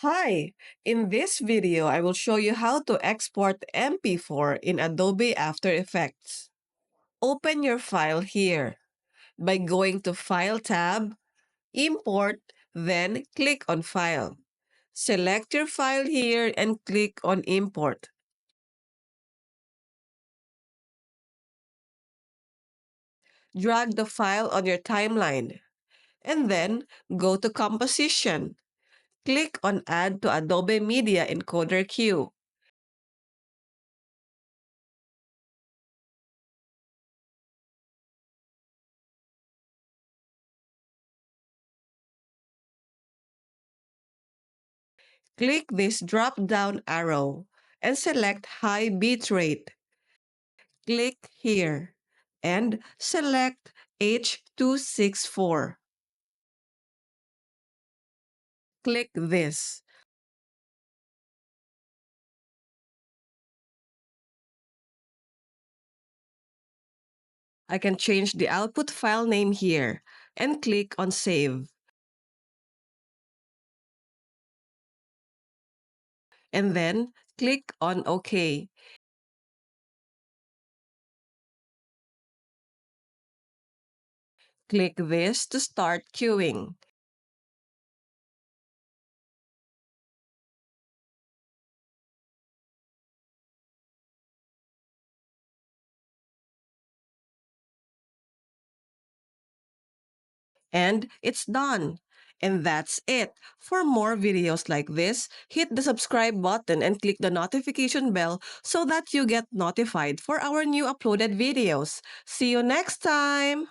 Hi! In this video, I will show you how to export mp4 in Adobe After Effects. Open your file here by going to File tab, Import, then click on File. Select your file here and click on Import. Drag the file on your timeline, and then go to Composition. Click on Add to Adobe Media Encoder Queue. Click this drop-down arrow and select High Bitrate. Click here and select H.264. Click this. I can change the output file name here and click on Save. And then click on OK. Click this to start queuing. And it's done. And that's it. For more videos like this, hit the subscribe button and click the notification bell so that you get notified for our new uploaded videos. See you next time!